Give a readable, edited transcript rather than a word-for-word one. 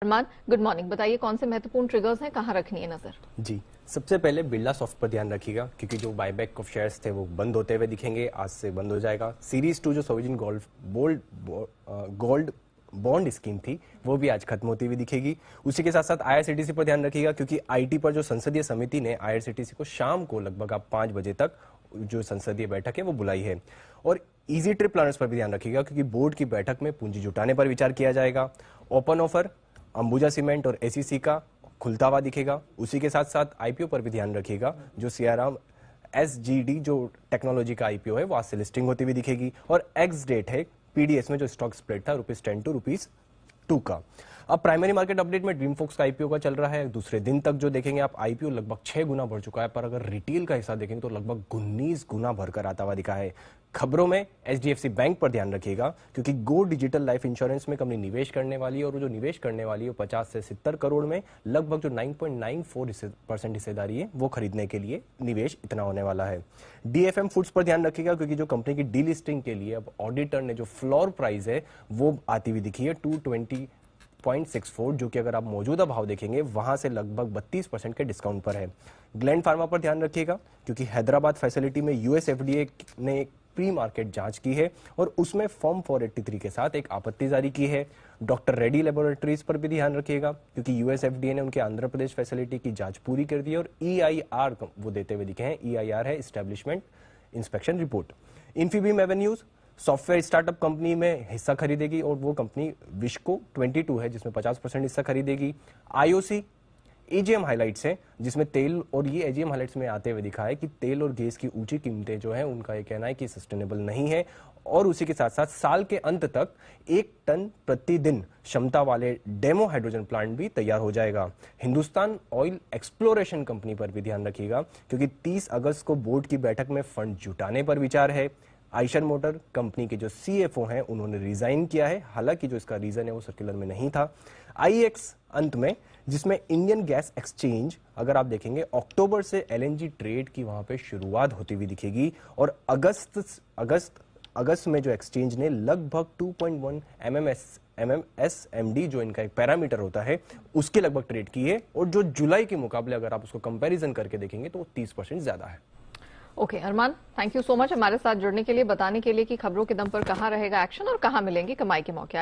अरमान, good morning. बताइए कौन से महत्वपूर्ण ट्रिगर्स हैं, कहां रखनी है नजर? जी, सबसे पहले बिरला सॉफ्ट पर ध्यान रखिएगा क्योंकि जो बायबैक ऑफ शेयर्स थे वो बंद होते हुए दिखेंगे, आज से बंद हो जाएगा। सीरीज 2 जो सोवरिन गोल्ड बॉन्ड स्कीम थी वो भी आज खत्म होती हुई दिखेगी। उसी के साथ साथ आईआरसीटीसी पर ध्यान रखिएगा क्योंकि आईटी पर जो संसदीय समिति ने आईआरसीटीसी को शाम को लगभग आप 5 बजे तक जो संसदीय बैठक है वो बुलाई है। और इजी ट्रिप प्लानर्स पर भी ध्यान रखिएगा क्योंकि बोर्ड की बैठक में पूंजी जुटाने पर विचार किया जाएगा। ओपन ऑफर अंबुजा सीमेंट और एसीसी का खुलता हुआ दिखेगा। उसी के साथ साथ आईपीओ पर भी ध्यान रखिएगा, जो सियाराम एसजीडी जो टेक्नोलॉजी का आईपीओ है वो आज से लिस्टिंग होती हुई दिखेगी। और एक्स डेट है पीडीएस में जो स्टॉक स्प्रेड था ₹10 टू ₹2 का। अब प्राइमरी मार्केट अपडेट में ड्रीमफोक्स का आईपीओ का चल रहा है। दूसरे दिन तक जो देखेंगे आप आईपीओ लगभग 6 गुना बढ़ चुका है, पर अगर रिटेल का हिस्सा देखेंगे तो लगभग 19 गुना भरकर आता हुआ दिखा है। खबरों में एचडीएफसी बैंक पर ध्यान रखिएगा क्योंकि गो डिजिटल लाइफ इंश्योरेंस में कंपनी निवेश करने वाली है और वो जो निवेश करने वाली है 50 से 70 करोड़ में लगभग जो 9.94% हिस्सेदारी है वो खरीदने के लिए निवेश इतना होने वाला है। डीएफएम फूड्स पर ध्यान रखिएगा क्योंकि जो कंपनी की डीलिस्टिंग के लिए अब ऑडिटर ने जो फ्लोर प्राइस है वो आती हुई दिखी है 220.64, जो कि अगर आप मौजूदा भाव देखेंगे वहां से लगभग 32% के डिस्काउंट पर है। ग्लैंड फार्मा पर ध्यान रखिएगा क्योंकि हैदराबाद फैसिलिटी में यूएस एफडीए ने एक प्री मार्केट जांच की है और उसमें फॉर्म 483 के साथ एक आपत्ति जारी की है। डॉक्टर रेड्डी लेबोरेटरीज पर भी ध्यान रखिएगा क्योंकि यूएस एफडीए ने उनके आंध्र प्रदेश फैसिलिटी की जांच पूरी कर दी है और ईआईआर वो देते हुए दिखे हैं। ईआईआर है establishment inspection report. Infibeam avenues software startup company में हिस्सा खरीदेगी और वो कंपनी विश्को 22 है जिसमें 50% हिस्सा खरीदेगी। आईओसी एजीएम हाइलाइट्स है जिसमें तेल, और ये एजीएम हाइलाइट्स में आते हुए दिखा है कि तेल और गैस की ऊंची कीमतें जो है उनका ये कहना है कि सस्टेनेबल नहीं है और उसी के साथ साथ साल के अंत तक 1 टन प्रतिदिन क्षमता वाले डेमो हाइड्रोजन प्लांट भी तैयार हो जाएगा। हिंदुस्तान ऑयल एक्सप्लोरेशन कंपनी पर भी ध्यान रखिएगा क्योंकि 30 अगस्त को बोर्ड की बैठक में फंड जुटाने पर विचार है। आइशर मोटर कंपनी के जो सीएफओ हैं उन्होंने रिजाइन किया है, हालांकि जो इसका रीजन है वो सर्कुलर में नहीं था। आईएक्स अंत में, जिसमें इंडियन गैस एक्सचेंज अगर आप देखेंगे अक्टूबर से एलएनजी ट्रेड की वहां पे शुरुआत होती हुई दिखेगी और अगस्त में जो एक्सचेंज ने लगभग 2.1 MMSMD जो इनका एक पैरामीटर होता है उसके लगभग ट्रेड की है और जो जुलाई के मुकाबले अगर आप उसको कंपैरिजन करके देखेंगे तो वो 30% ज्यादा है। Okay Armaan, thank you so much हमारे साथ जुड़ने के लिए, बताने के लिए कि खबरों के दम पर कहां रहेगा एक्शन और कहां मिलेंगे कमाई के मौके।